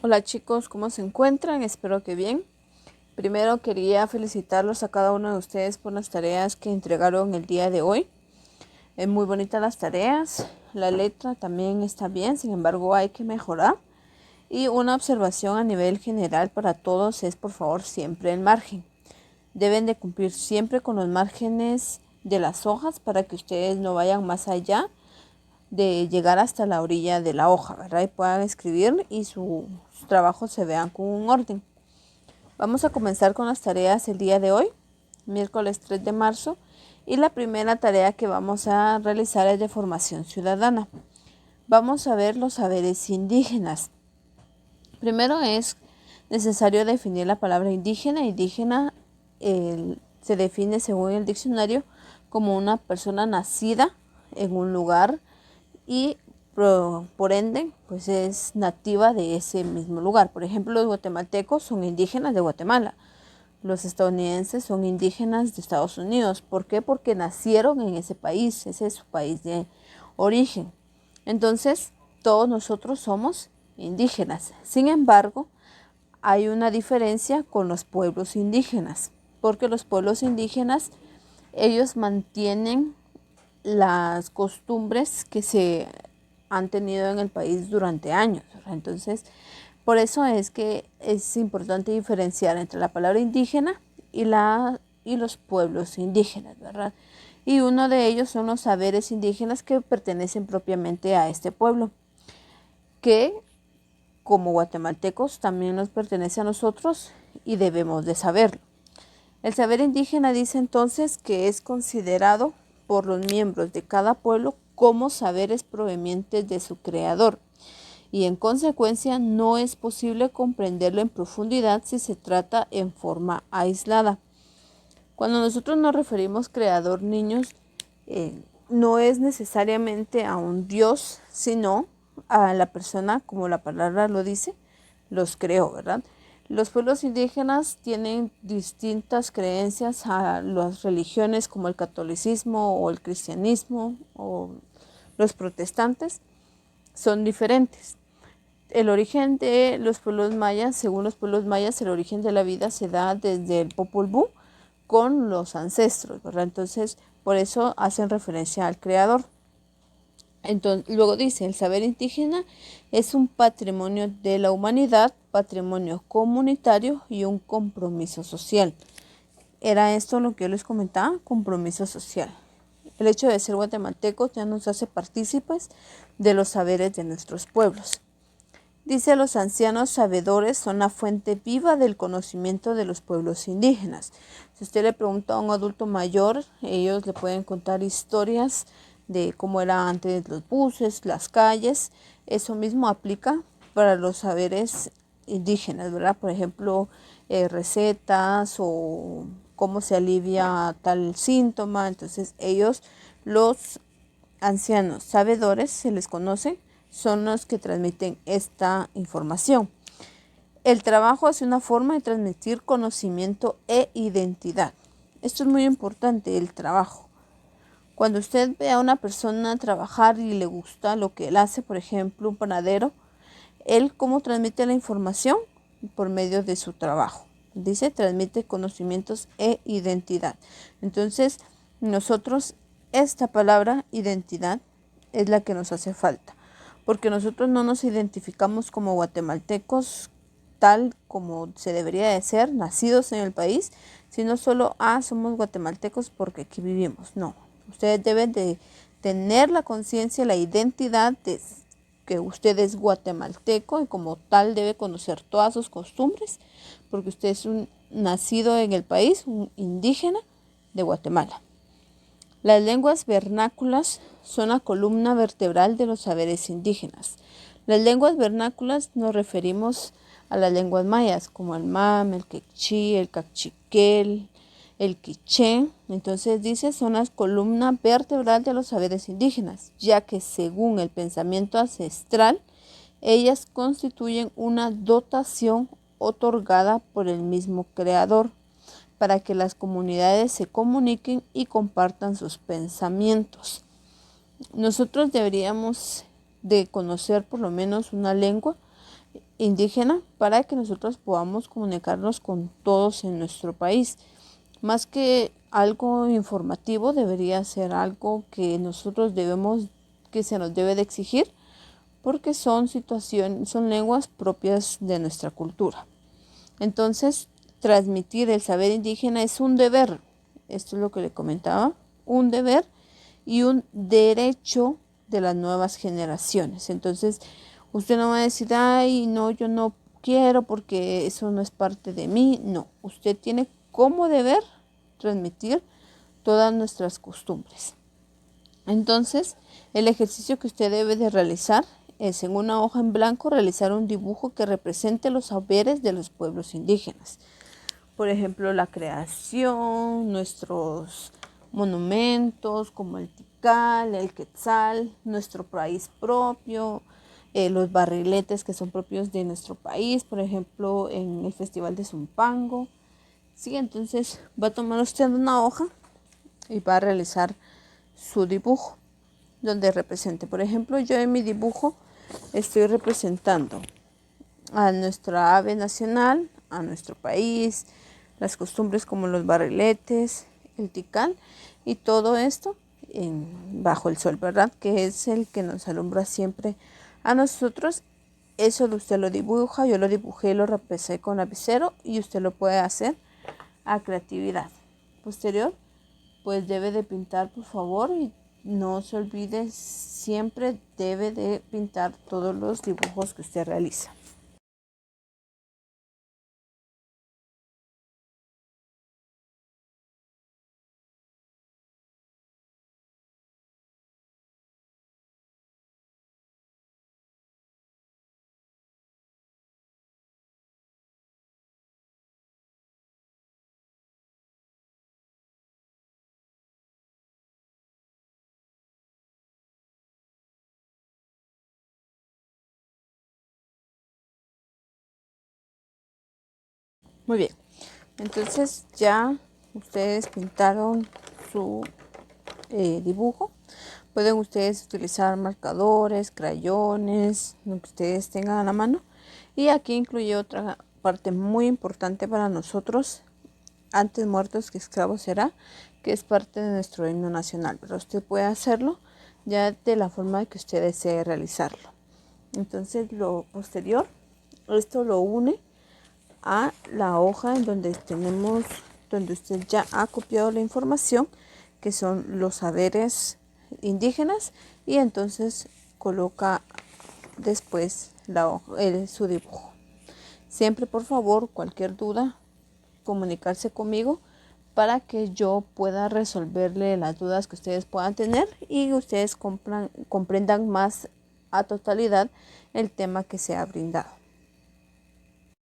Hola chicos, ¿cómo se encuentran? Espero que bien. Primero quería felicitarlos a cada uno de ustedes por las tareas que entregaron el día de hoy. Es muy bonitas las tareas, la letra también está bien, sin embargo hay que mejorar. Y una observación a nivel general para todos es por favor siempre el margen. Deben de cumplir siempre con los márgenes de las hojas para que ustedes no vayan más allá de llegar hasta la orilla de la hoja, ¿verdad? Y puedan escribir y sus trabajos se vean con un orden. Vamos a comenzar con las tareas el día de hoy, miércoles 3 de marzo, y la primera tarea que vamos a realizar es de formación ciudadana. Vamos a ver los saberes indígenas. Primero es necesario definir la palabra indígena. Indígena se define según el diccionario como una persona nacida en un lugar y por ende pues es nativa de ese mismo lugar. Por ejemplo, los guatemaltecos son indígenas de Guatemala. Los estadounidenses son indígenas de Estados Unidos. ¿Por qué? Porque nacieron en ese país, ese es su país de origen. Entonces, todos nosotros somos indígenas. Sin embargo, hay una diferencia con los pueblos indígenas, porque los pueblos indígenas, ellos mantienen las costumbres que se han tenido en el país durante años. Entonces, por eso es que es importante diferenciar entre la palabra indígena y los pueblos indígenas, ¿verdad? Y uno de ellos son los saberes indígenas que pertenecen propiamente a este pueblo, que como guatemaltecos también nos pertenece a nosotros y debemos de saberlo. El saber indígena dice entonces que es considerado por los miembros de cada pueblo como saberes provenientes de su creador y en consecuencia no es posible comprenderlo en profundidad si se trata en forma aislada. Cuando nosotros nos referimos creador, niños, no es necesariamente a un Dios, sino a la persona, como la palabra lo dice, los creó, ¿verdad? Los pueblos indígenas tienen distintas creencias a las religiones como el catolicismo o el cristianismo o los protestantes, son diferentes. El origen de los pueblos mayas, según los pueblos mayas, el origen de la vida se da desde el Popol Vuh con los ancestros, ¿verdad? Entonces, por eso hacen referencia al creador. Entonces, luego dice, el saber indígena es un patrimonio de la humanidad, patrimonio comunitario y un compromiso social. Era esto lo que yo les comentaba, compromiso social. El hecho de ser guatemaltecos ya nos hace partícipes de los saberes de nuestros pueblos. Dice, los ancianos sabedores son la fuente viva del conocimiento de los pueblos indígenas. Si usted le pregunta a un adulto mayor, ellos le pueden contar historias de cómo era antes los buses, las calles. Eso mismo aplica para los saberes indígenas, ¿verdad? Por ejemplo, recetas o cómo se alivia tal síntoma. Entonces ellos, los ancianos sabedores, se les conoce, son los que transmiten esta información. El trabajo es una forma de transmitir conocimiento e identidad. Esto es muy importante, el trabajo. Cuando usted ve a una persona trabajar y le gusta lo que él hace, por ejemplo, un panadero, él cómo transmite la información por medio de su trabajo. Dice, transmite conocimientos e identidad. Entonces, nosotros, esta palabra identidad es la que nos hace falta, porque nosotros no nos identificamos como guatemaltecos tal como se debería de ser, nacidos en el país, sino solo, somos guatemaltecos porque aquí vivimos. No, ustedes deben de tener la conciencia, la identidad de que usted es guatemalteco y como tal debe conocer todas sus costumbres, porque usted es un nacido en el país, un indígena de Guatemala. Las lenguas vernáculas son la columna vertebral de los saberes indígenas. Las lenguas vernáculas nos referimos a las lenguas mayas, como el mam, el quechí, el cachiquel, el quiché. Entonces dice, son la columna vertebral de los saberes indígenas, ya que según el pensamiento ancestral, ellas constituyen una dotación otorgada por el mismo creador para que las comunidades se comuniquen y compartan sus pensamientos. Nosotros deberíamos de conocer por lo menos una lengua indígena para que nosotros podamos comunicarnos con todos en nuestro país. Más que algo informativo, debería ser algo que nosotros debemos, que se nos debe de exigir, porque son situaciones, son lenguas propias de nuestra cultura. Entonces, transmitir el saber indígena es un deber. Esto es lo que le comentaba, un deber y un derecho de las nuevas generaciones. Entonces, usted no va a decir, ay, no, yo no quiero porque eso no es parte de mí. No, usted tiene como deber transmitir todas nuestras costumbres. Entonces, el ejercicio que usted debe de realizar es en una hoja en blanco realizar un dibujo que represente los saberes de los pueblos indígenas. Por ejemplo, la creación, nuestros monumentos como el Tikal, el Quetzal, nuestro país propio, los barriletes que son propios de nuestro país, por ejemplo, en el Festival de Zumpango. Sí, entonces va a tomar usted una hoja y va a realizar su dibujo donde represente. Por ejemplo, yo en mi dibujo estoy representando a nuestra ave nacional, a nuestro país, las costumbres como los barriletes, el tikal y todo esto bajo el sol, ¿verdad? Que es el que nos alumbra siempre a nosotros. Eso usted lo dibuja, yo lo dibujé y lo repesé con lapicero y usted lo puede hacer a creatividad. Posterior, pues debe de pintar, por favor, y no se olvide, siempre debe de pintar todos los dibujos que usted realiza. Muy bien, entonces ya ustedes pintaron su dibujo. Pueden ustedes utilizar marcadores, crayones, lo que ustedes tengan a la mano. Y aquí incluye otra parte muy importante para nosotros, antes muertos que esclavos será, que es parte de nuestro himno nacional. Pero usted puede hacerlo ya de la forma que usted desee realizarlo. Entonces lo posterior, esto lo une a la hoja en donde tenemos, donde usted ya ha copiado la información, que son los saberes indígenas, y entonces coloca después su dibujo. Siempre, por favor, cualquier duda, comunicarse conmigo para que yo pueda resolverle las dudas que ustedes puedan tener y ustedes comprendan más a totalidad el tema que se ha brindado.